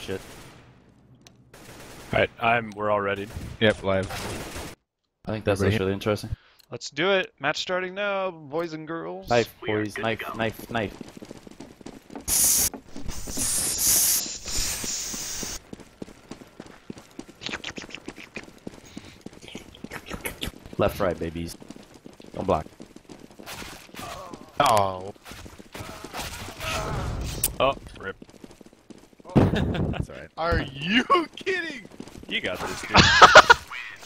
shit. Alright, we're all ready. Yep, live. I think that's really interesting. Let's do it. Match starting now, boys and girls. Knife, boys. Knife, knife, knife. Left, right, babies. Don't block. Oh. Oh, rip. That's alright. Are you kidding? You got this, dude.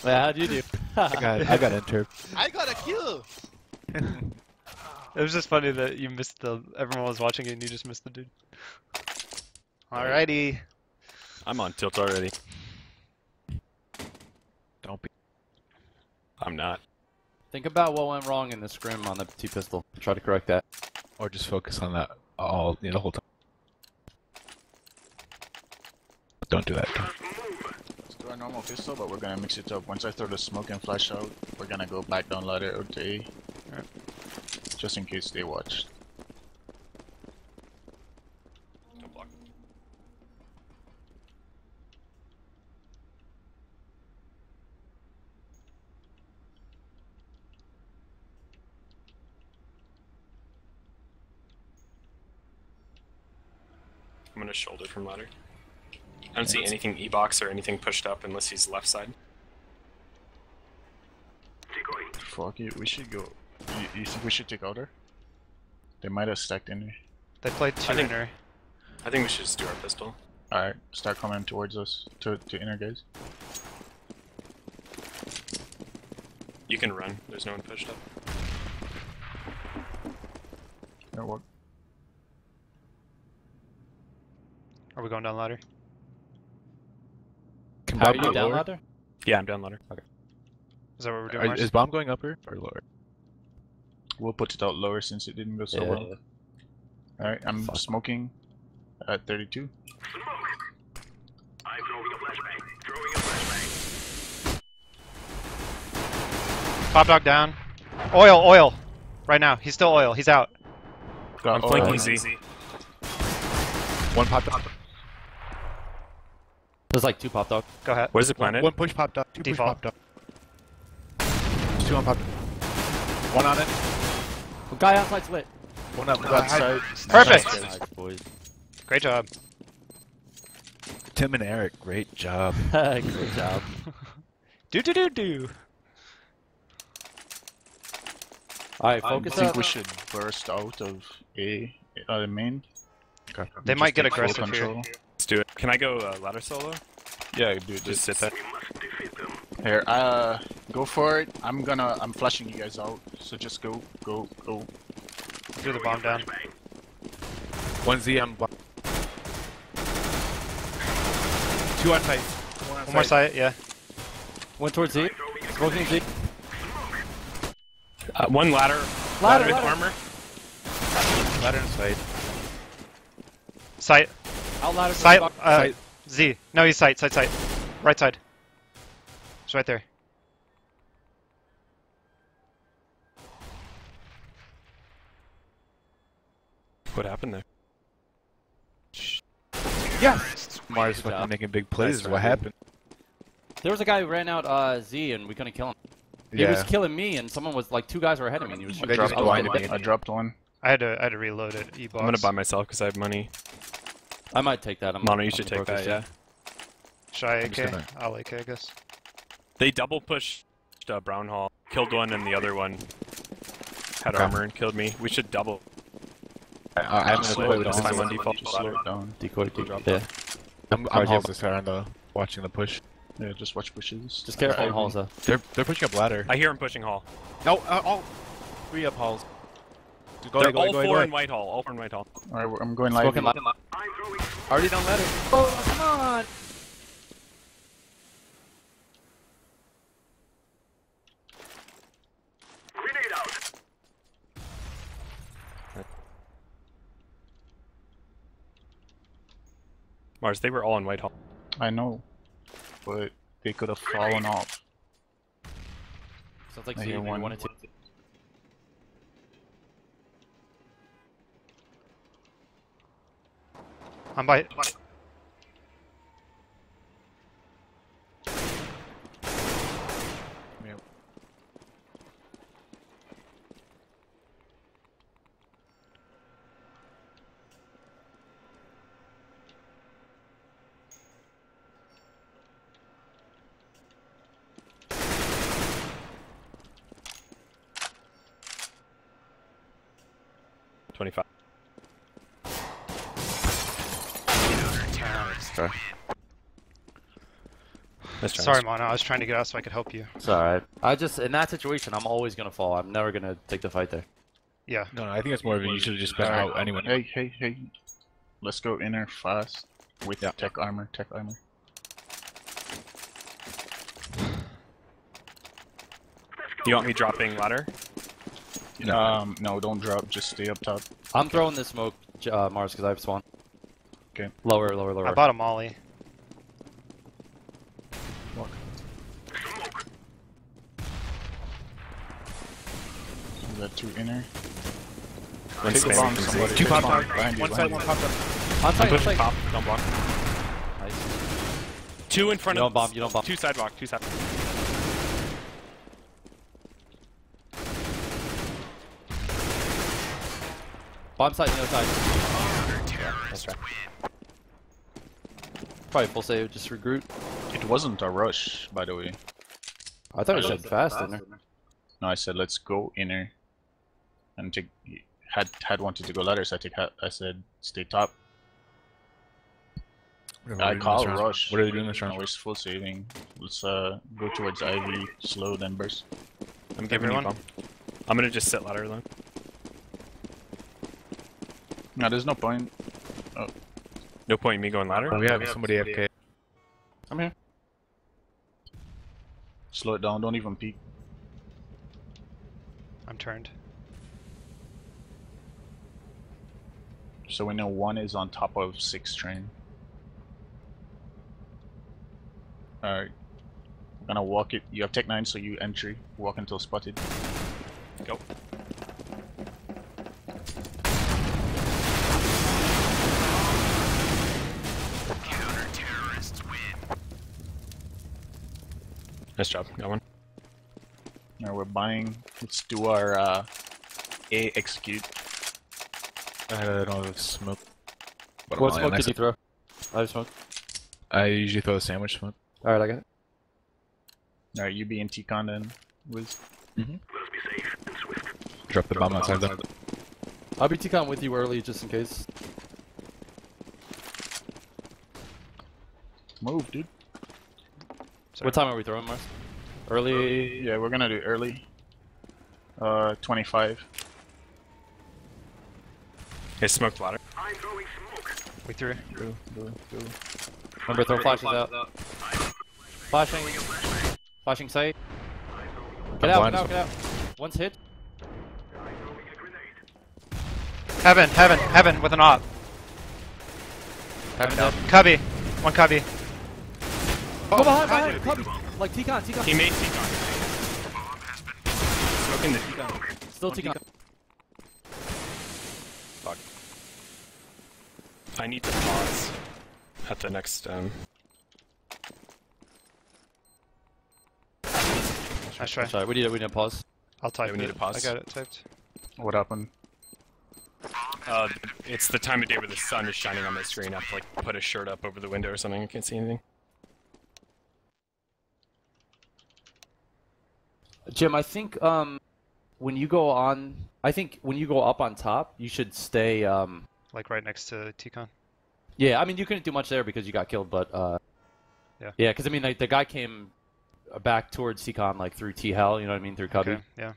Yeah, how'd you do? I got interp. I got a kill. It was just funny that you missed everyone was watching it and you just missed the dude. Alrighty. I'm on tilt already. Don't be. I'm not. Think about what went wrong in the scrim on the T-pistol. Try to correct that. Or just focus on that all the whole time. Don't do that. Let's do our normal pistol, but we're gonna mix it up. Once I throw the smoke and flash out, we're gonna go back down ladder or to A. Alright. Just in case they watch. Don't block. I'm gonna shoulder from ladder. I don't see anything E-box or anything pushed up unless he's left side. Fuck it, we should go. You think we should take outer? They might have stacked in there. They played two inner. I think we should just do our pistol. Alright, start coming towards us. To inner guys. You can run. There's no one pushed up. Or what? Are we going down ladder? Are you down ladder? Yeah, I'm down ladder. Okay. Is that what we're doing? Mars? Is bomb going upper or lower? We'll put it out lower since it didn't go so well. Alright, I'm smoking at 32. I'm throwing a flashbang. Pop dog down. Oil. Right now. He's still oil. He's out. I'm flanking Z. One pop dog. There's like two pop dog. Go ahead. Where's the planet? One push pop dog. Two Default. push pop dog. Two on pop dog. One on it. The guy outside's lit. One up. Outside. Perfect. Nice, boys. Great job. Tim and Eric, great job. Great job. Do. Alright, I focus think up. we should burst out of A, main. Okay. They Just might get take full aggressive here. control. Let's do it. Can I go ladder solo? Yeah, dude, Just sit there. Here, go for it. I'm flashing you guys out. So just go. Do the bomb down. One Z on block. Two on site. One more side, yeah. One towards Z. Smoking Z. One ladder. Ladder, with ladder. armor. Ladder and site. Sight. Out ladder. Sight. Sight. Z. No, he's sight. Right side. It's right there. What happened there? Yes! Mars Good job. fucking making big plays Nice is what round. happened. There was a guy who ran out Z and we couldn't kill him. He was killing me and someone was like, two guys were ahead of me and he was They shooting. just I was blinded getting me. I dropped one. I had to reload it. E-box. I'm gonna buy myself because I have money. I might take that. Mono, you should take that, yeah. Should I I'm just AK? gonna- I'll AK, I guess. They double pushed Brown Hall. Killed one and the other one had Okay. armor and killed me. We should double. I'm gonna Slow play it with this down. time on default. Just slow it down. Decoy. Drop Yeah. I'm halls this around watching the push. Yeah, just watch pushes. Just careful on halls though. They're pushing up ladder. I hear him pushing Hall. No, all three up halls. They're all four in Whitehall. All four in Whitehall. Alright, I'm going live. Smoking ladder. Already down ladder. Oh, come on! Grenade out. Mars, they were all in Whitehall. I know, but they could have fallen off. Sounds like I Z, hear maybe one. 1 and 2. I'm by. Okay. Let's try Sorry, this. Mono. I was trying to get out so I could help you. It's alright. I just, in that situation, I'm always gonna fall. I'm never gonna take the fight there. Yeah. No, I think it's more of a you should have just been Alright. out anyway. Hey. Let's go inner fast with tech armor. You want me dropping ladder? No, don't drop. Just stay up top. I'm throwing this smoke, Mars, because I have spawn. Okay. Lower. I bought a molly. We got 2 inner. One Take the spamming bomb, from somebody. Z. Two popped out. Behind you, One side, behind one you. popped up. On site, on Push site. pop, don't block. Nice. 2 in front You of don't bomb, you don't bomb. 2 sidewalk, 2 sidewalk. Bomb side, the other side. That's right. Probably full save, just regroup. It wasn't a rush, by the way. I thought you said fast in there. No, I said let's go inner. And take had wanted to go ladder, so I said stay top. I call rush. What are they doing this No, round? we're full saving. Let's go towards Ivy, slow, then burst. I'm giving you Everyone? bomb. I'm gonna just sit ladder though. No, there's no point. No point in me going ladder. Oh, we have somebody AFK. I'm here. Slow it down, don't even peek. I'm turned. So we know 1 is on top of 6 train. Alright. I'm gonna walk it. You have Tech 9, so you entry. Walk until spotted. Go. Nice job, got one. Now we're buying. Let's do our A execute. I don't know if it's smoke. But What I'm smoke on did you throw? I have smoke. I usually throw a sandwich smoke. Alright, I got it. Alright, you be in T-Con then, Wiz. Let's be safe and swift. Drop the bomb outside though. I'll be TCon with you early just in case. Move, dude. Sorry. What time are we throwing, Mars? Early. Yeah, we're gonna do early. 25. Hey, smoked ladder. I'm throwing smoke. We threw. Go. Remember, throw flashes out. Flashing. Flashing sight. Get out, blind. get out, get out. One's hit. Heaven with an op. Heaven down. Cubby. One cubby. Go behind, Cubby. Like TCon. He made T-Con. Smoking the T-Con. Still TCon. Fuck. I need to pause at the next, Nice try. Sorry, we need to pause. I'll type we need it. to pause. I got it typed. What happened? it's the time of day where the sun is shining on my screen. I have to, like, put a shirt up over the window or something. I can't see anything. Jim, I think when you go up on top, you should stay. Like right next to T-Con. Yeah, I mean you couldn't do much there because you got killed, but Yeah. yeah, because I mean like the guy came back towards TCon like through T Hell, you know what I mean, through Cubby, Okay, yeah.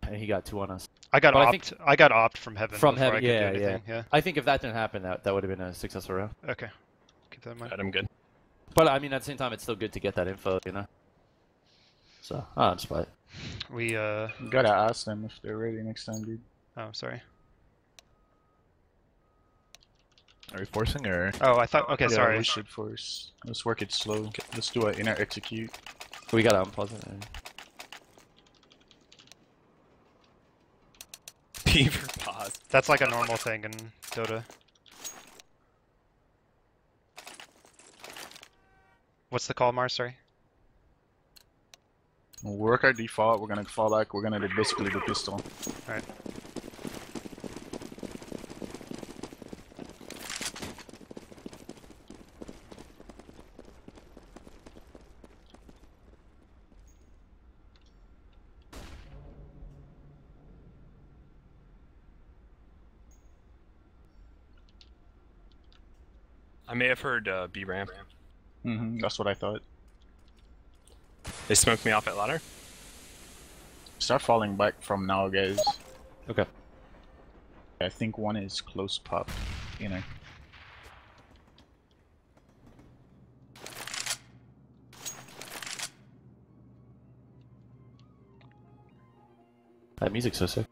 and he got 2 on us. I got But I opt. I got opt from heaven. From before heaven, I could do yeah. anything. Yeah. I think if that didn't happen, that would have been a successful round. Okay. Keep that in mind. Alright, I'm good. But I mean, at the same time, it's still good to get that info, you know. So I'll just play it. We You gotta ask them if they're ready next time, dude. Oh, sorry. Are we forcing or? Oh, I thought. Okay, Yeah, sorry. we should force. Let's work it slow. Let's do an inner execute. We gotta unpause it. Beaver pause. That's like a normal thing in Dota. What's the call, Mars? Sorry. We'll work our default. We're gonna fall back. We're gonna do basically the pistol. Alright. I may have heard B ramp. That's what I thought. They smoked me off at ladder. Start falling back from now, guys. Okay. I think one is close pop, you know. That music's so sick.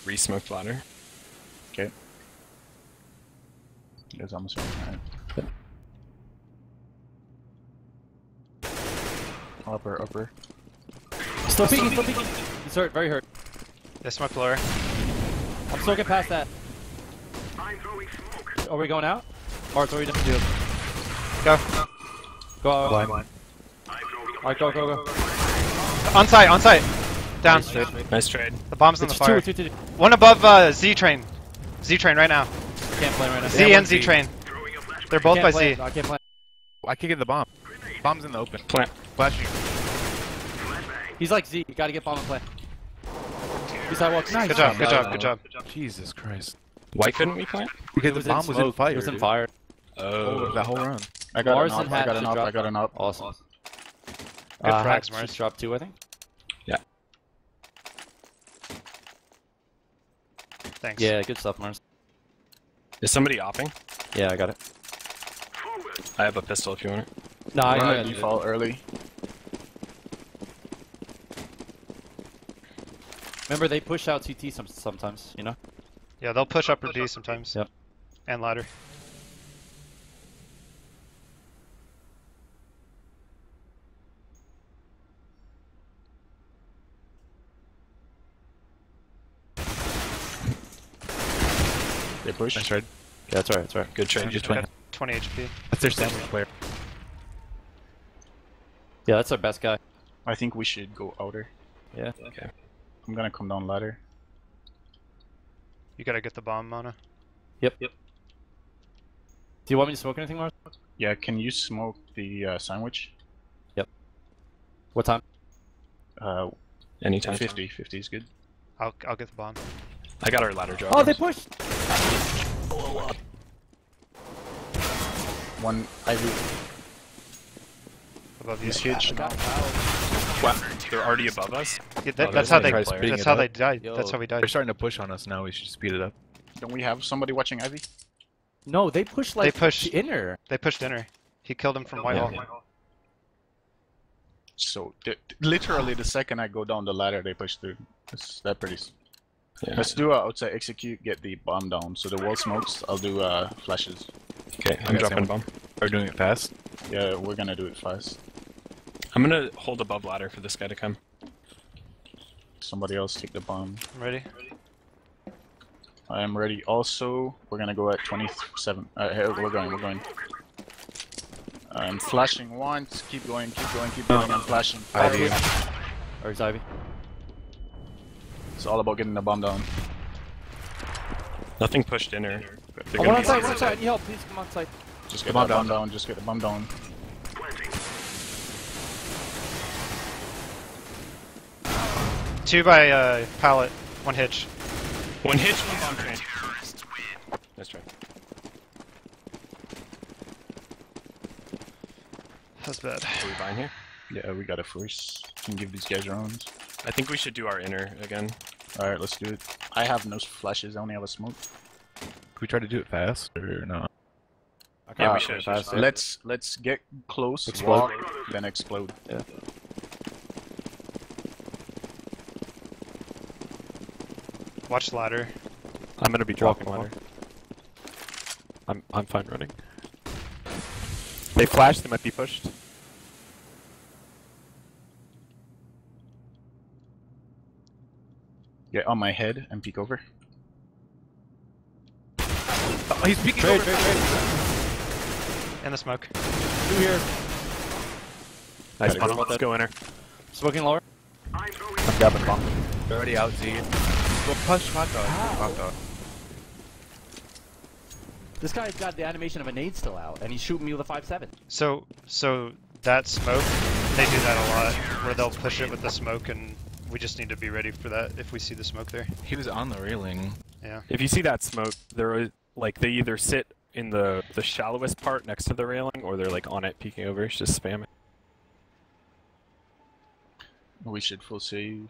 Re-smoked ladder. Okay. You guys almost right. Upper. Still peeking, still peeking. He's hurt, very hurt. They smoke lower. I'm still getting past that. I'm throwing smoke. Are we going out? Or it's already done. Go. Go out. Blind. Alright, go. On site. Down. Nice trade. Nice trade. The bomb's in the It's fire. two. One above Z train. Z train right now. Can't play right now. Z and Z train. They're both by Can't play. Z. I can't play. I can get the bomb. Bomb's in the open. Plant. Flashing. He's like Z. You gotta get bomb and play. He's sidewalk. Nice. Good job. Jesus Christ. Why couldn't we plant? Because It the bomb was in smoke. fire. It was in dude. fire. Oh. That whole run. I got Mars an and up, I Hat got an should up, drop. I got an up. Awesome. Good frags, Hat Mars. should drop 2, I think. Yeah. Thanks. Yeah, good stuff, Mars. Is somebody opping? Yeah, I got it. I have a pistol if you want it. No, I know. Default early. Remember, they push out CT sometimes, you know? Yeah, they'll push upper D sometimes. Yep. And ladder. They push. Nice trade. Yeah, that's right, that's right. Good trade. Just Good 20 20. HP. That's their sandwich player. Yeah, that's our best guy. I think we should go outer. Yeah. Okay. I'm gonna come down ladder. You gotta get the bomb, Mona. Yep. Do you want me to smoke anything, Mars? Yeah, can you smoke the sandwich? What time? Anytime. 50 is good. I'll get the bomb. I got our ladder drop. Oh, they pushed! One Ivy. Above you. He's hitched. Wow. They're already above us? Yeah, Oh, that's how they. try speeding That's it how up. they died. Yo. That's how we died. They're starting to push on us now. We should speed it up. Don't we have somebody watching Ivy? No, they pushed like pushed- to inner. They pushed inner. He killed him from Whitehall. So literally the second I go down the ladder, they push through. That's pretty. Yeah. Let's do outside execute, get the bomb down. So the wall smokes. I'll do flashes. Okay, I'm Okay, dropping sandwich. bomb. Are doing it fast. Yeah, we're gonna do it fast. I'm gonna hold above ladder for this guy to come. Somebody else take the bomb. I'm ready. I am ready. Also, we're gonna go at 27. Here, we're going. I'm flashing once. Keep going. I'm flashing. Ivy. Or is Ivy? It's all about getting the bomb down. Nothing pushed inner. They're Oh, gonna one be on site, easy one on to site. hit. Need help, please come on site. Just get Bomb the bomb down. down. Just get the bomb down. Two by pallet. One hitch. One hitch, one bomb train. Nice try. That's bad. Are we buying here? Yeah, we got to force. Can give these guys rounds. I think we should do our inner again. All right, let's do it. I have no flashes. I only have a smoke. Can we try to do it fast or not? Okay, Yeah, we should. Let's get close. Explode. Walk, then explode. Yeah. Watch ladder. I'm gonna be dropping Walk, ladder. I'm fine running. They flashed, they might be pushed. Get on my head and peek over. Oh, he's peeking over. In the smoke. 2 here. Nice Gotta funnel, go. let's go inner. Smoking lower. I'm grabbing bomb. They're already out, Z. Go push hot dog. Hot dog. This guy's got the animation of a nade still out, and he's shooting me with a 5.7. So that smoke, they do that a lot, where they'll push it with the smoke, and we just need to be ready for that if we see the smoke there. He was on the railing. Yeah. If you see that smoke, they're like they either sit in the shallowest part next to the railing, or they're like on it peeking over. Just spam it. We should full save.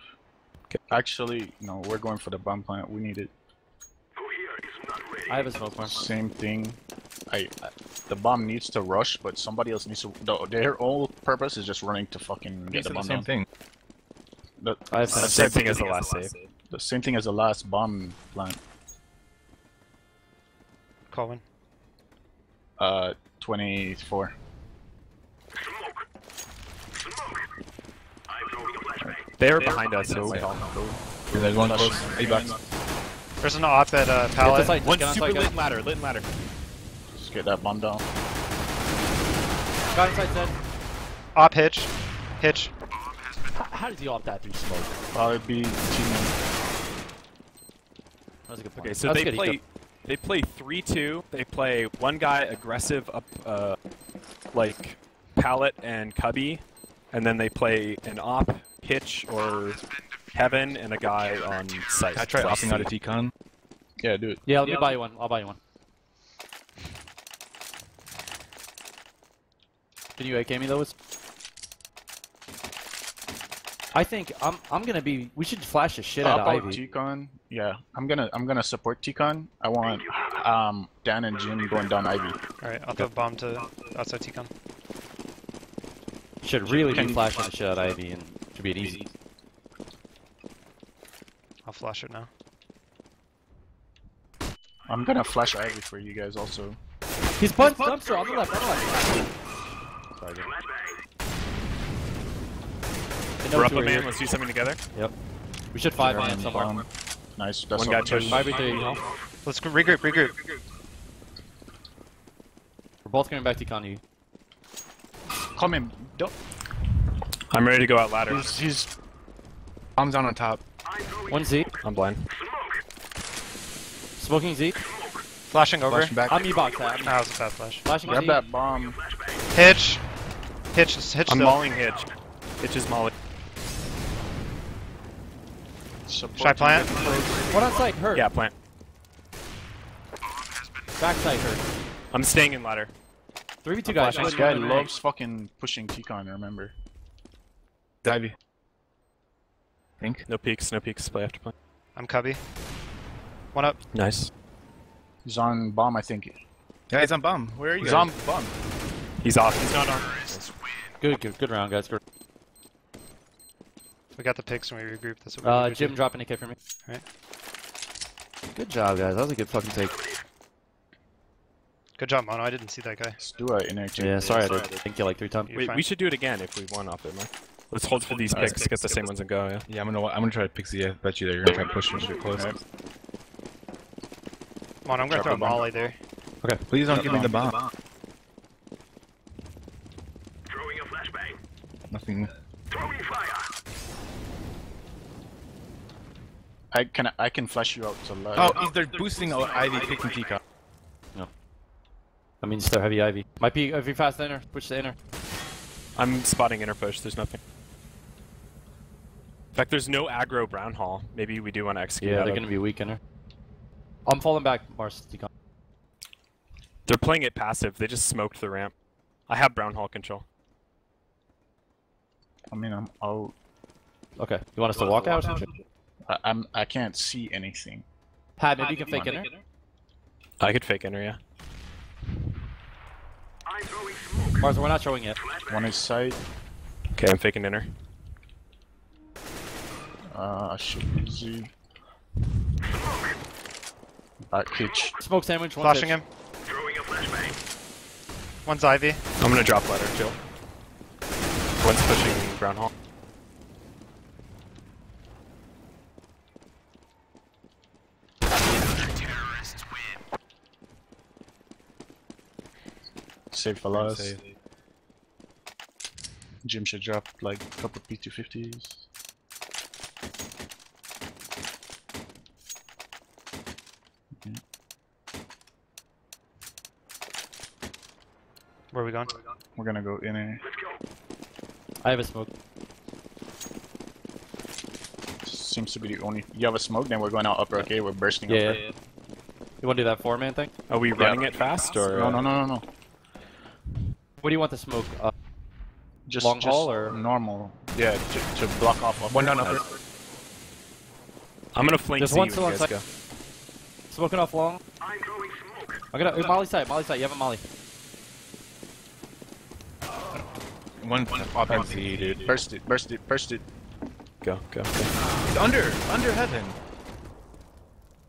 Actually, no, we're going for the bomb plant. We need it. I have a smoke bomb. Same thing. The bomb needs to rush, but somebody else needs to. Their whole purpose is just running to fucking get the bomb same down. thing. I have Same thing as the last save. The same thing as the last bomb plant. Colin. 24. They're behind us. So There's one close. 8 box. There's an op at Get pallet. the site, one get on super site, lit guys. ladder. Just get that bomb down. Guy inside dead. Op hitch. Hitch. How did he opt that through smoke? Probably be teammate. That was a good point. Okay, so That's they good, play. They play 3-2. They play one guy aggressive up, like pallet and cubby, and then they play an op, hitch, or heaven, and a guy on site. I tried opting out of T-Con. Yeah, do it. Yeah, let me buy you one. I'll buy you one. Can you AK me those? I think I'm gonna be. We should flash the shit out of About Ivy. T-Con, yeah, I'm gonna support T-Con. I want Dan and Jim going down Ivy. Alright, I'll throw a bomb to outside T-con. Should really be flashing the shit out of Ivy, and should be an easy. I'll flash it now. I'm gonna flash Ivy for you guys also. He's punched dumpster on the left. On the left. Sorry, dude. They know We're up two a are man. here. Let's do something together. Yep. We should 5 man And somewhere. bomb. Nice. That's One guy all. pushed. 5v3, you know? Let's regroup. We're both coming back to Connie. Come in. Don't. I'm ready to go out ladder. He's bombs down on top. 1 Z. I'm blind. Smoking Z. Flashing over. Flashing back. I'm E-box that. That was a bad flash. Flashing Grab Z. that bomb. Hitch. Hitch I'm still. mauling hitch. Hitch is mauling. Should I plant? One on site, hurt. Yeah, plant. Back site, hurt. I'm staying in ladder. 3v2 guys. flashing. This guy loves fucking pushing T-Con, remember? Divey. Think. No peeks. Play after play. I'm cubby. One up. Nice. He's on bomb, I think. Yeah, he's on bomb. Where are you He's guys? on bomb. He's off. He's not on. Good round, guys. Good. We got the picks and we regroup. That's what we do. Jim, drop an AK for me. Alright. Good job, guys. That was a good fucking take. Good job, Mono. I didn't see that guy. Let's do it in there too. Yeah, sorry I did. Think you like 3 times. You're Wait, fine. we should do it again if we won off it, man. Let's hold for these picks. Get the same ones and go. Yeah. Yeah, I'm gonna try to pick Z. I bet you that you're gonna try to push him a bit close. Alright. Mono, I'm gonna Drop throw a the bomb. molly there. Okay. Please don't give me the bomb. Throwing a flashbang. Nothing. Throwing fire. I can flash you out to left. Oh, they're boosting Ivy picking T-Con. That means they're heavy Ivy. Might be if you fast inner, push the inner. I'm spotting inner push. There's nothing. In fact, there's no aggro brown hall. Maybe we do want to execute. Yeah, out they're of- gonna be weak inner. I'm falling back, Mars. Decon. They're playing it passive. They just smoked the ramp. I have brown hall control. I mean, I'm out. Okay. You want us to walk out or something? I can't see anything. Pat, maybe you can fake inner. I could fake inner, yeah. I'm throwing smoke. Mars, we're not showing it. One is side. Okay, I'm faking inner. Should be Z. Back hitch. Smoke sandwich. One Flashing pitch. him. Throwing a flashbang. One's Ivy. I'm gonna drop ladder. Chill. One's pushing brown hall. Save for last. Jim should drop like a couple P250s. Where are we going? We're gonna go in there. I have a smoke. seems to be the only. You have a smoke, then we're going out upper. Okay, we're bursting Yeah, upper. yeah. You want to do that 4-man thing? Are we running it fast or? No. What do you want to smoke? Just Long haul or normal? Yeah, to block off. One down upper. I'm gonna flank There's Z one when still you on guys site. go. Smoking off long. I'm throwing smoke. I'm gonna Molly side. You have a Molly. One pop and Z, dude. Burst it. Go. He's under heaven.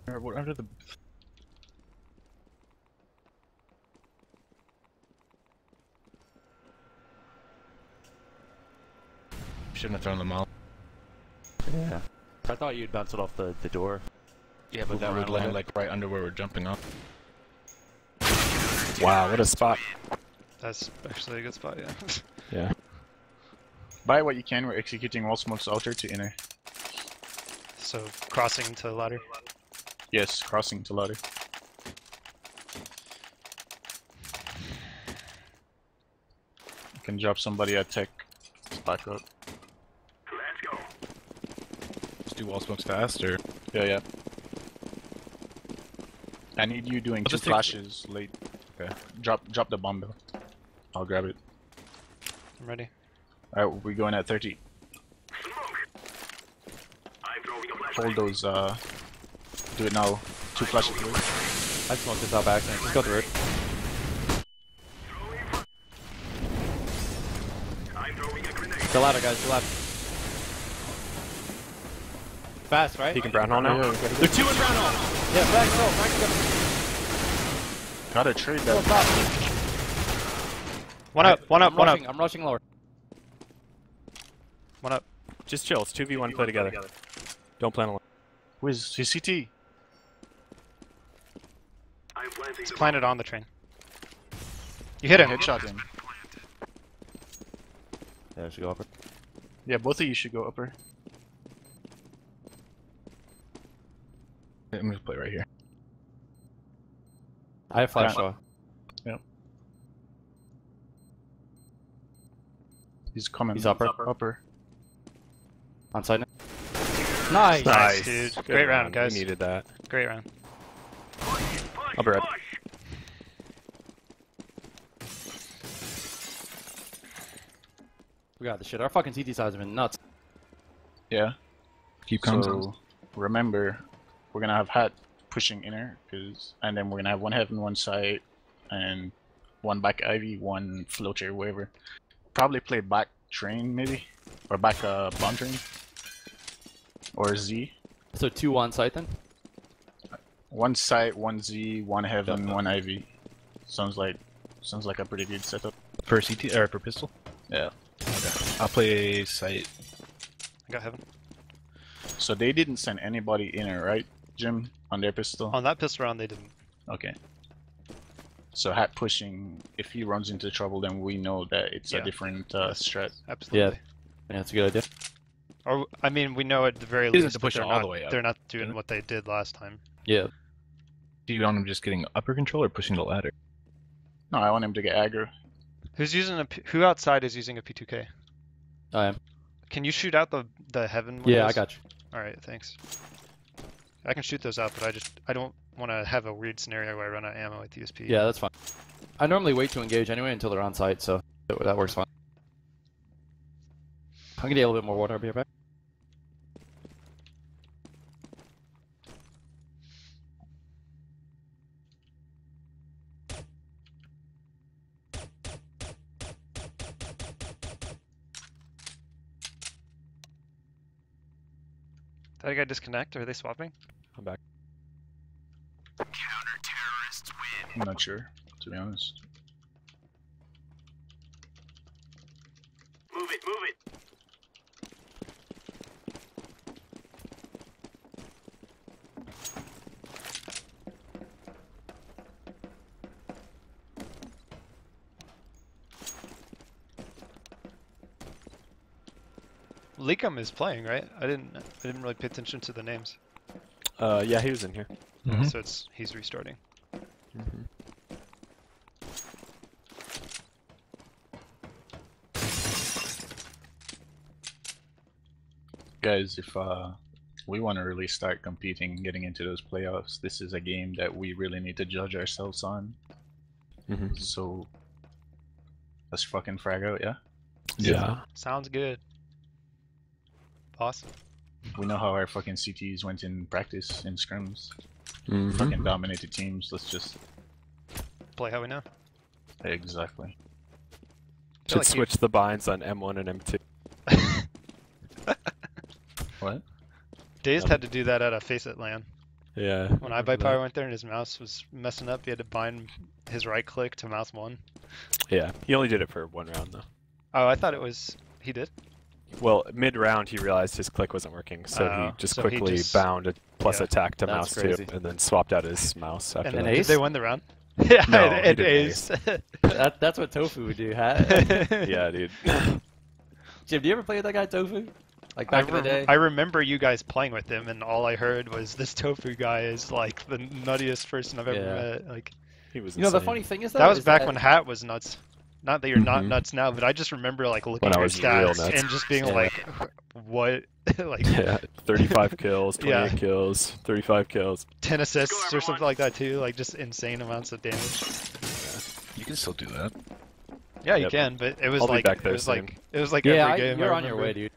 Or what, under the. Shouldn't have thrown them out. Yeah. I thought you'd bounce it off the door. Yeah, but that would land like right under where we're jumping off. Wow, what a spot. That's actually a good spot, yeah. Yeah. Buy what you can. We're executing all smokes outer to inner. So crossing to ladder. Yes, crossing to ladder. You can drop somebody at tech. Back up. Let's go. Let's do wall smokes fast, or Yeah. I need you doing I'll 2 just take- flashes late. Okay. Drop the bomb though. I'll grab it. I'm ready. Alright, we're going at 30. Smoke. I'm throwing a flashbang. Hold those, do it now. 2 flashes late. I smoked this out by accident. Just go through it. I'm throwing a grenade. The ladder, guys. The ladder. Fast, right? Peeking brown hole now. They're 2 in brown hole. Yeah, back. Go. Gotta trade Go. that. Top. One up. I'm rushing lower. One up. Just chill. It's 2v1 play together. Don't plan alone. Where's his CT? I'm planting It's the planted on the train. You hit him. Headshot him. Yeah, I should go upper. Yeah, both of you should go upper. I'm gonna play right here. I have flash Yeah. though. He's coming. He's upper. Upper. On side now. Nice. Nice, dude. Good Great round, guys. We needed that. Great round. I'll be right. We got this shit. Our fucking CT sides have been nuts. Yeah. Keep coming. So remember, we're gonna have hat pushing inner, and then we're gonna have 1 heaven, 1 side, and 1 back Ivy, 1 floater, wherever. Probably play back train maybe, or back bomb train, or Z. So 2 on site then? 1 side, 1 Z, 1 heaven, Yeah. 1 Ivy. Sounds like a pretty good setup. For CT or for pistol? Yeah. Okay. I'll play sight. I got heaven. So they didn't send anybody inner, right, Jim, on their pistol? On that pistol round, they didn't. Okay. So hat pushing, if he runs into trouble, then we know that it's Yeah. a different strat. Absolutely. Yeah, that's a good idea. Or I mean, we know at the very He doesn't least have to push that it all the way up. they're not doing what they did last time. Yeah. Do you want him just getting upper control or pushing the ladder? No, I want him to get aggro. Who outside is using a P2K? I am. Can you shoot out the heaven? Yeah, windows? I got you. All right, thanks. I can shoot those out, but I don't want to have a weird scenario where I run out of ammo with USP. Yeah, that's fine. I normally wait to engage anyway until they're on site, so that works fine. I'm gonna get a little bit more water. I'll be right back. Did that guy disconnect? Or are they swapping? I'm back. I'm not sure, to be honest. Move it, move it. Leakum is playing, right? I didn't really pay attention to the names. Yeah, he was in here. Mhm. So he's restarting. Guys, if We want to really start competing, getting into those playoffs. This is a game that we really need to judge ourselves on. So let's fucking frag out, yeah? Yeah. Sounds good. Awesome. We know how our fucking CTs went in practice in scrims. Mhm. Fucking dominated teams. Let's just Play how we know. exactly. Should like you- switch the binds on M1 and M2. What? Dazed had to do that at a Faceit LAN. Yeah. When iBuyPower went there and his mouse was messing up, he had to bind his right click to mouse 1. Yeah. He only did it for 1 round though. Oh, I thought it was... He did? Well, mid-round he realized his click wasn't working, so Oh, he just so he quickly just- bound a plus yeah. attack to That's mouse crazy. 2, and then swapped out his mouse after And that. then did ace? they win the round? Yeah, No, it he didn't ace. That's what Tofu would do. Yeah, dude. Jim, do you ever play with that guy Tofu? Like back in the day? I remember you guys playing with him, and all I heard was this Tofu guy is like the nuttiest person I've ever Yeah. met. Like He was You know, the insane. funny thing is that was is back that- when Hat was nuts. Not that you're not Mhm. nuts now, but I just remember like looking When at I your was real stats nuts. and just being Yeah. like, what? Like Yeah, 35 kills, 28 Yeah. kills, 35 kills. 10 assists or something like that too. Like just insane amounts of damage. You can still do that. Yeah, you Yep. can, but it was I'll be like back it there was soon. like it was like Yeah, every game. you're I on your remember. way, dude.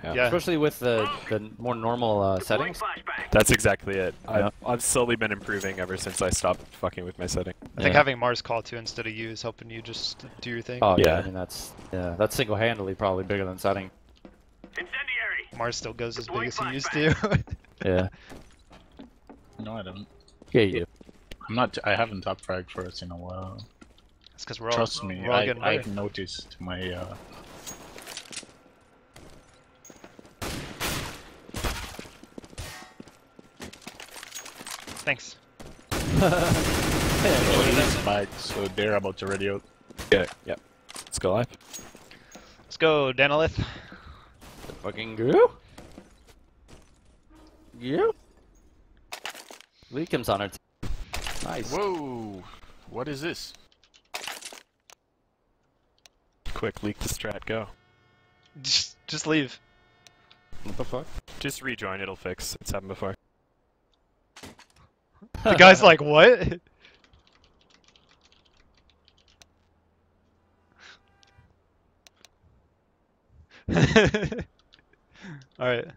Yeah. Especially with the more normal settings. Flashbang. That's exactly it. Yeah. I've slowly been improving ever since I stopped fucking with my setting. I think Yeah. having Mars call too instead of you is helping you just do your thing. Oh yeah, Yeah. I mean that's single-handedly probably bigger than setting. Incendiary. Mars still goes as big Deploying as he used to. Yeah. No, I don't. Yeah, you do. I'm not. I haven't top fragged for us in a while. It's because we're all Trust me, we're all getting I've better. noticed my. Thanks. Bad, so they're about to ready out. Yeah, yep. Let's go live. Let's go, Danilith. Fucking go. Yeah. Leakham's on our team. Nice. Whoa! What is this? Quick, leak the strat, go. Just leave. What the fuck? Just rejoin, it'll fix. It's happened before. The guy's like, what? Alright.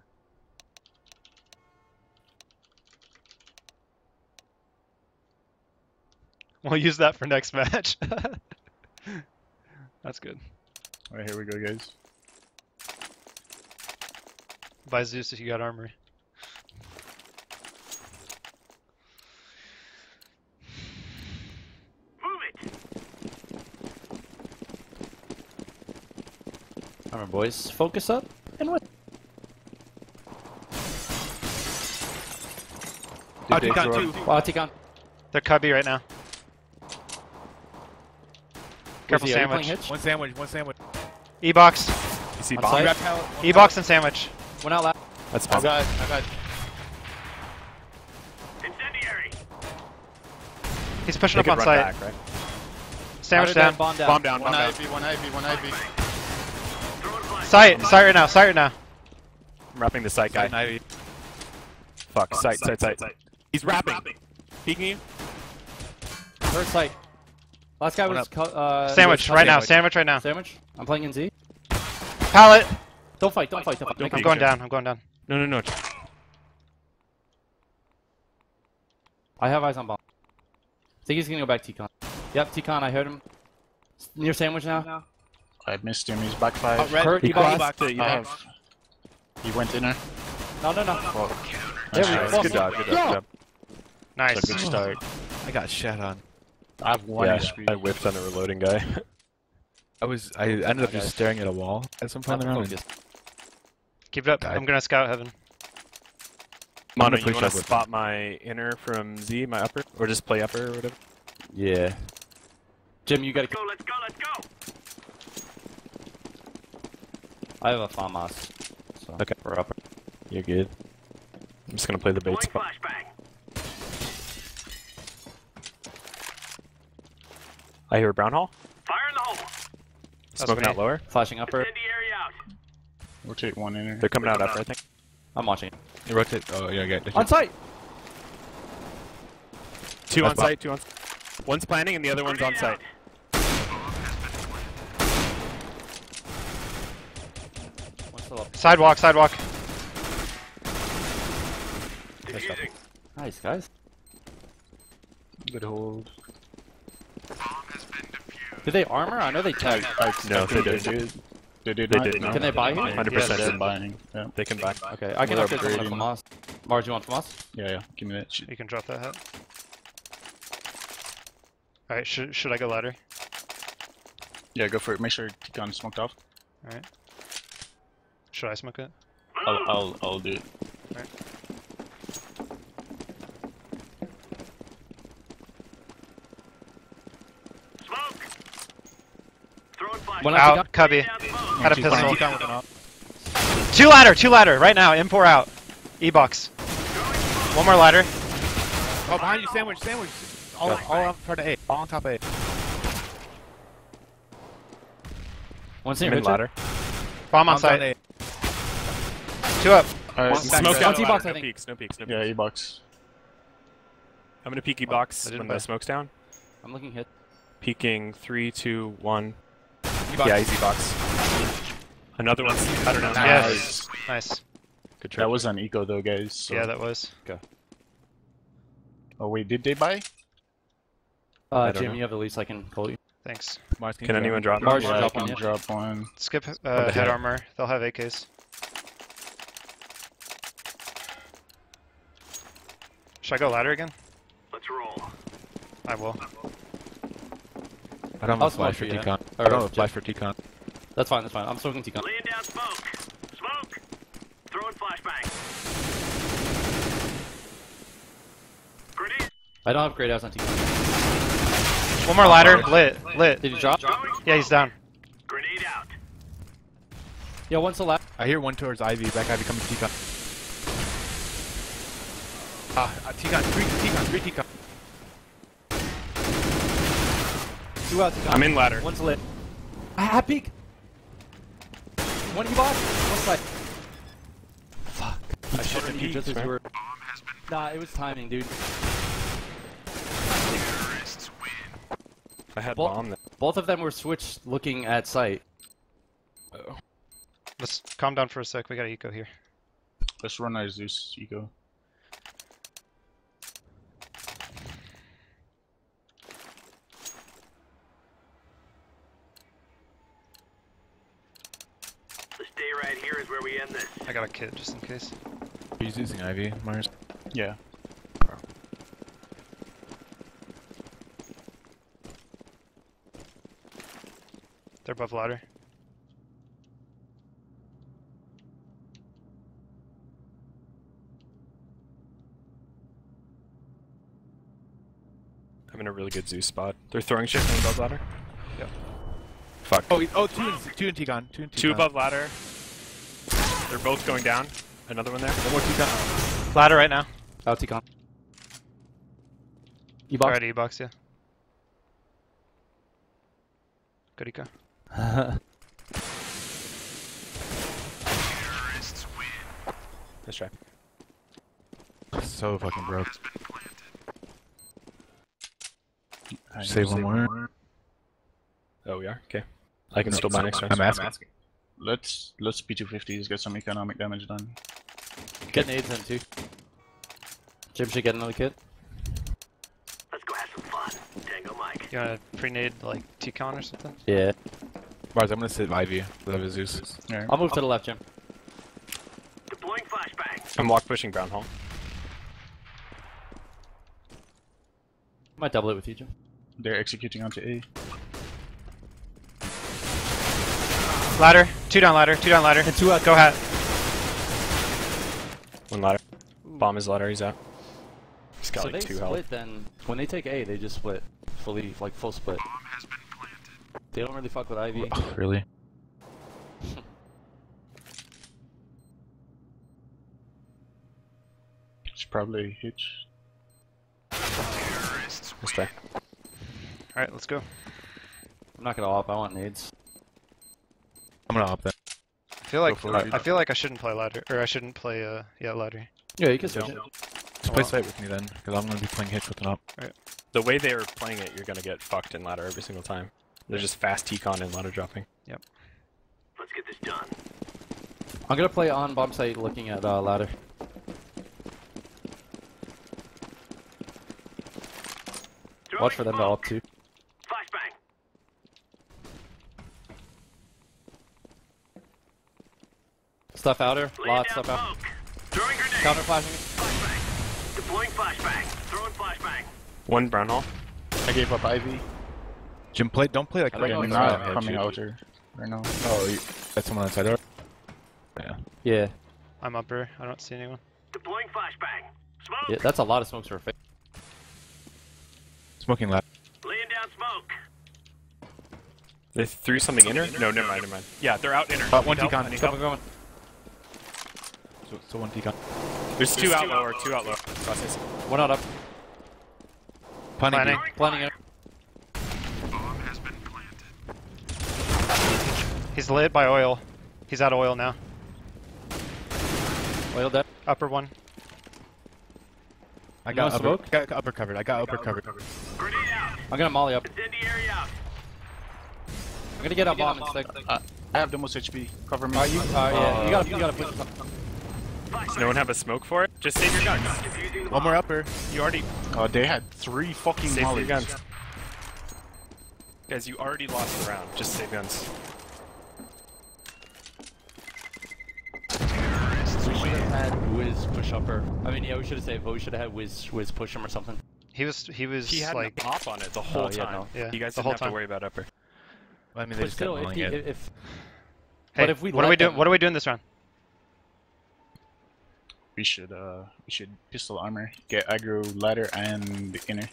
We'll use that for next match. That's good. Alright, here we go, guys. Buy Zeus if you got armory. Move it. Alright, boys. Focus up and what? Oh, T-Con 2. Wow, T-Con. They're cubby right now. Careful Where's he? Are you playing sandwich. Hitch? One sandwich, one sandwich. E-box. You see On bomb? site? Grab pallet. one E-box and sandwich. Went out loud. That's I bomb. got. Incendiary. He's pushing They up could on run site. back, right? Sandwich Out of down. that, bomb down. Bomb down, One bomb down. Ivy, one Ivy, one Ivy. Throwing flash. Sight right now, sight right now. I'm wrapping the site guy. Ivy. Fuck, sight. He's wrapping. Peeking you. Third site. Last guy One was Sandwich right now, sandwich. sandwich right now. Sandwich. I'm playing in Z. Pallet. Don't fight. Don't fight. Don't fight. Don't Make I'm him- going down, I'm going down. No. I have eyes on bomb. I think he's gonna go back T-Con. Yep, T-Con. I heard him. Near sandwich now. I missed him. He's back 5. Red. Kurt, He you got back to I you. have. He went in there. No. Well, There we nice go. try. Good job, good job. Nice. It's a good start. I got shat on. I have one Yeah, HP. I whiffed on the reloading guy. I ended up just staring at a wall at some point in the round. Focus. Keep it up. Died. I'm gonna scout heaven. Mono, gonna you push want up to with spot my inner from Z, my upper? Or just play upper or whatever? Yeah. Jim, you gotta. Let's go. Let's go. I have a FAMAS. So Okay. we're up. You're good. I'm just gonna play the bait Deploying spot. flashbang. I hear a brown hall. Fire in the hole. Smoking me. out lower. Flashing upper. Incendiary out. Rotate one in there. They're coming out upper, I think. I'm watching. You rotate. Oh, yeah, I got it. On site! Two on That's bomb. site, two on. One's planning and the other one's on site. One's still up. Sidewalk, sidewalk. Defusing. Nice, guys. Good hold. Did they armor? I know they tagged. No, I think they they did. did. They did They not. did no. not. Can they buy here? 100% Yeah, they're did. buying. Yeah. They can buy. Okay, I can We're upgrade someone upgrading. from us. Mars, you want from us? Yeah, yeah. Give me that shit. You can drop that hat. Alright, should I go ladder? Yeah, go for it. Make sure Ticon's smoked off. Alright. Should I smoke it? I'll do it. Alright. Smoke. Throwing flash. One Out, Ticon. cubby. Down smoke. Had a Two pistol. Ticon working off. Two ladder, right now. M4 out. E-box. One more ladder. Oh, behind you, sandwich, sandwich. All on front of A. All on top of A. One's I'm near in Richard. ladder. Bomb on Bomb's site. A. Two up. Alright. Smoke One down. T-box, I No think. peeks, no peeks, no Yeah, peeks. E-box. I'm gonna peek E-box I didn't when buy. the smoke's down. I'm looking hit. Peeking 3, 2, 1. E-box. Yeah, easy box. Another one. I don't know. Yes. Nice. Good try. That was an eco though, guys. So. Yeah, that was. Oh wait, did they buy? I don't Jim, know. you have the least I can call you. Thanks. Mars, Can anyone drop? Mars, Yeah, I drop can one, yeah. drop one. Skip the head head. armor. They'll have AKs. Should I go ladder again? Let's roll. I will. I don't have I'll a flash for smoke you, Ticon. yeah. I don't have a flash for Ticon. That's fine, that's fine. I'm smoking Ticon. Laying down smoke. Smoke. Throwing flashbang. Grenade. I don't have great outs on Ticon. One more ladder. Lit. Did you drop? Throwing. Yeah, he's down. Grenade out. Yeah, one's the left. I hear one towards Ivy. Back Ivy coming to Ticon. Ticon. Three Ticon. Two out Ticon. I'm in ladder. One's lit. Ah, peek! One E-box, one side. Fuck. I should have peeked, just as man. you were. Nah, it was timing, dude. I had Well- bomb. Then. Both of them were switched looking at site. Let's calm down for a sec. We got eco here. Let's run our Zeus eco. This day right here is where we end this. I got a kit just in case. He's using Ivy. Mars. Yeah. They're above ladder. I'm in a really good Zeus spot. They're throwing shit from above ladder. Yep. Fuck. Oh, two in Ticon. Two in Ticon. Two above ladder. They're both going down. Another one there. One more Ticon. Ladder right now. Out Ticon. E-box. Alright, E-box, yeah. Good eco. Nice try. So fucking broke. I Save know, one more. Oh, we are? Okay. I can still buy next turn. I'm asking. Let's P250s get some economic damage done. Get nades in too. Jim should get another kit. Let's go have some fun. Tango Mike. You wanna pre-nade like T-con or something? Yeah. Mars, I'm gonna sit Ivy. I have a Zeus. Alright. I'll move to the left, Jim. Deploying flashbang. I'm walk pushing brown hole. Might double it with you, Jim. They're executing onto A. Ladder. Two down ladder. Two down ladder. And two out. Go hat. One ladder. Bomb is ladder, he's out. He's got So like they 2 split health. then. When they take A, they just split. Fully, like full split. They don't really fuck with Ivy. Really? It's probably a hitch. Nice try. Alright, let's go. I'm not gonna op, I want nades. I'm gonna op that. I feel like for it. I feel like I shouldn't play ladder, or I shouldn't play yeah ladder. Yeah, you can switch it. Just play site with me then, because I'm going to be playing hitch with an op. The way they are playing it, you're gonna get fucked in ladder every single time. They're just fast T-con and ladder dropping. Let's get this done. I'm gonna play on bomb site looking at ladder. Watch for them to up too. Flashbang. Stuff outer, Laying lots down stuff out. smoke. Throwing grenade. Counter flashing. Flashbang. Deploying flashbang. Throwing flashbang. One brown hole. I gave up Ivy. Jim, don't play like I don't know I'm what's not around. coming outer right now. Oh, that's someone outside there? Yeah. Yeah. I'm upper. I don't see anyone. Deploying flashbang. Smoke. Yeah, that's a lot of smokes for a fake. Smoking ladder. Laying down smoke. They threw something inner? No, never mind, never mind. Yeah, they're out inner. One Need help? T-con. I need Come help. on, So one T-con. There's two out low or two out low. Process. one out up. Planning. Planning it. He's lit by oil. He's out of oil now. Oil dead. Upper one. I No got upper, smoke? got upper covered. I got upper covered. Grenade out. I'm gonna molly up. Incendiary out. I'm gonna get a bomb and stick. I have the most HP. Cover me. Yeah, you gotta push it. Does no one have a smoke for it? Just save your guns. Defusing One more upper. You already They had 3 fucking save your mollies. guns. Guys, you already lost the round. Just save guns. We should have had Wiz push upper. I mean, yeah, we should have saved, but we should have had Wiz push him or something. He was He had like an op on it the whole yeah, time. no. Yeah, You guys the didn't whole have time. to worry about upper. I mean, they But just still, kept if, mulling it. Hey, but if we what are we let doing? them- What are we doing this round? We should pistol armor, get aggro ladder and the inner.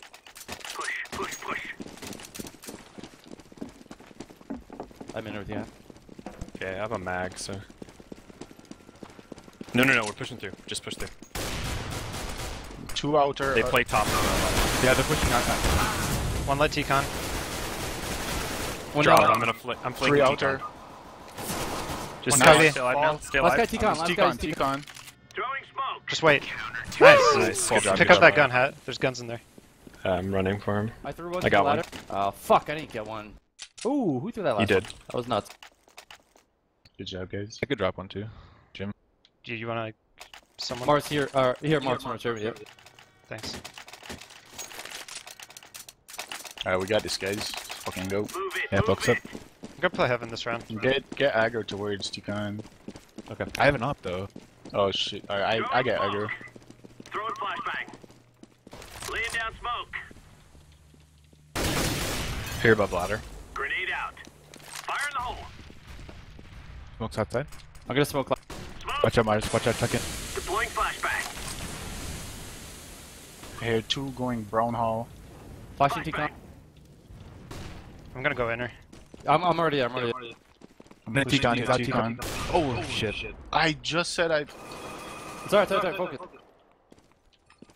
push. I'm in with you. Okay, I have a mag, so. No, we're pushing through. Just push through. 2 outer. They play top. Yeah, they're pushing out. One lit T-con. One Drop. down. I'm gonna I'm 3 flanking outer. T-con. Just One stay heavy. stay alive now. Stay Last guy alive. T-con, last guy's T-con. T-con. Throwing smoke. Just wait. Nice. Nice. Good job, Pick good up that job. gun, Hat. There's guns in there. I'm running for him. I threw one I to the got one. ladder. Oh, fuck, I didn't get one. Ooh, who threw that last You did. one? That was nuts. Good job, guys. I could drop one too. Do you want to... Someone... Mars here, Mars here, yep. Thanks. Alright, we got this, guys. Fucking go. Move it. Yeah, move box it. up. I'm gonna play Heaven this round. Get aggro towards T-con. Okay. I have an op though. Oh shit. Alright, I get aggro. Throwing flashbang. Laying down smoke. Here above ladder. Grenade out. Fire in the hole. Smoke's outside. I'm gonna smoke. Smoke. Watch out, Mars. Watch out, tuck in. Deploying flashbang. I hear 2 going brown hall. Flashing T-con. I'm gonna go inner. I'm already there, I'm gonna T-con. He's out T-con. Oh shit. I just said I. It's alright, focus.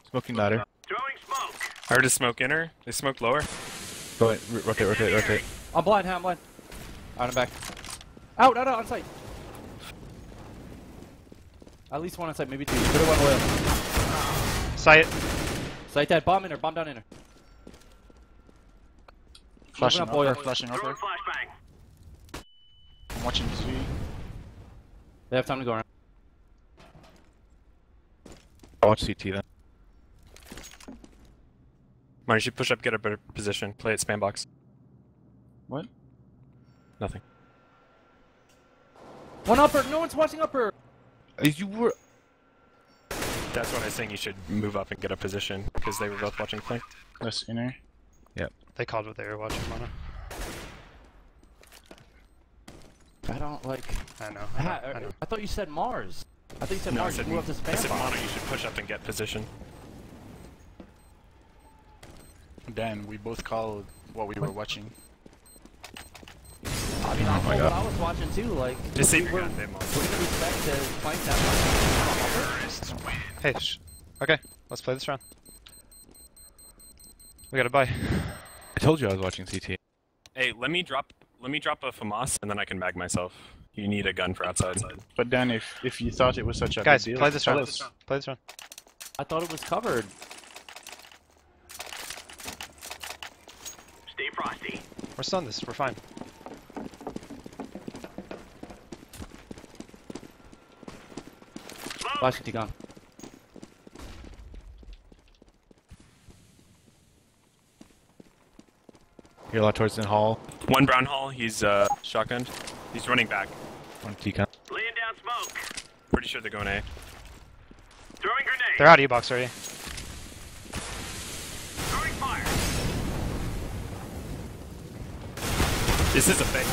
Smoking ladder. Throwing smoke. I heard a smoke inner. They smoke lower. Go ahead. Rotate. I'm blind, I'm blind. Alright, I'm back. Out, on site. At least one on site, maybe 2. Could have went oil. Sight. Site that, bomb down inner. Flashing up oil. upper, flashing Throwing upper. flashbang. I'm watching Z. They have time to go around. I'll watch CT then. Mine, you should push up, get a better position. Play at spam box. What? Nothing. One upper, no one's watching upper. You were. That's what I was saying. You should move up and get a position because they were both watching flank. That's inner. They called what they were watching, Mono. I don't like. I know. I, I thought you said Mars. I thought you said No, I Mars. said, You move up to I said spam box. mono. You should push up and get position. Dan, we both called what we were watching. I mean, I'll my call what God. I was watching too. Like, Just save your we're gun, Demo. gonna respect the flank that. Hey, okay, let's play this round. We gotta buy. I told you I was watching CT. Hey, let me drop a FAMAS and then I can mag myself. You need a gun for outside. But then if you thought it was such a Guys, big deal, play this tell round. us. Play this round. I thought it was covered. Stay frosty. We're still on this. We're fine. Flash T-con. You're a lot towards the hall. One brown hall, he's shotgunned. He's running back. One T-con. Laying down smoke. Pretty sure they're going A. Throwing grenade. They're out of E-box already. Throwing fire. This is a fake.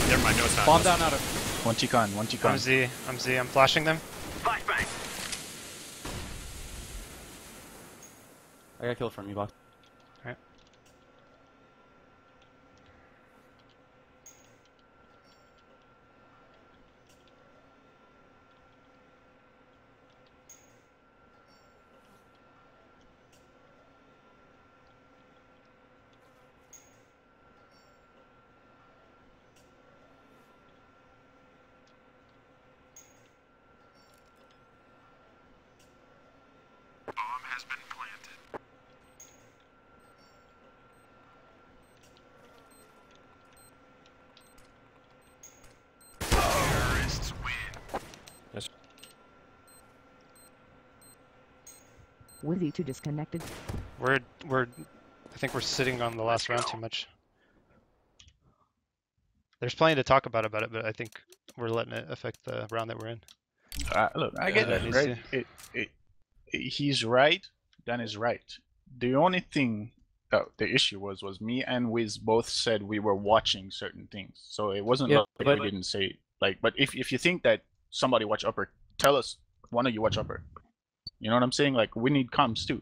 Never mind, no it's not. Bomb down out of. One T-con, one T-con. I'm Z. I'm Z. I'm flashing them. Flashbang. I got killed from you, box. Alright. Wizzy 2 disconnected. I think we're sitting on the last round too much. There's plenty to talk about it, but I think we're letting it affect the round that we're in. Look, I get that, right? He's right. Dan is right. The only thing, the issue was me and Wiz both said we were watching certain things, so it wasn't Yeah, like but- we didn't say like. But if you think that somebody watch upper, tell us one of you watch upper. You know what I'm saying? Like we need comms too.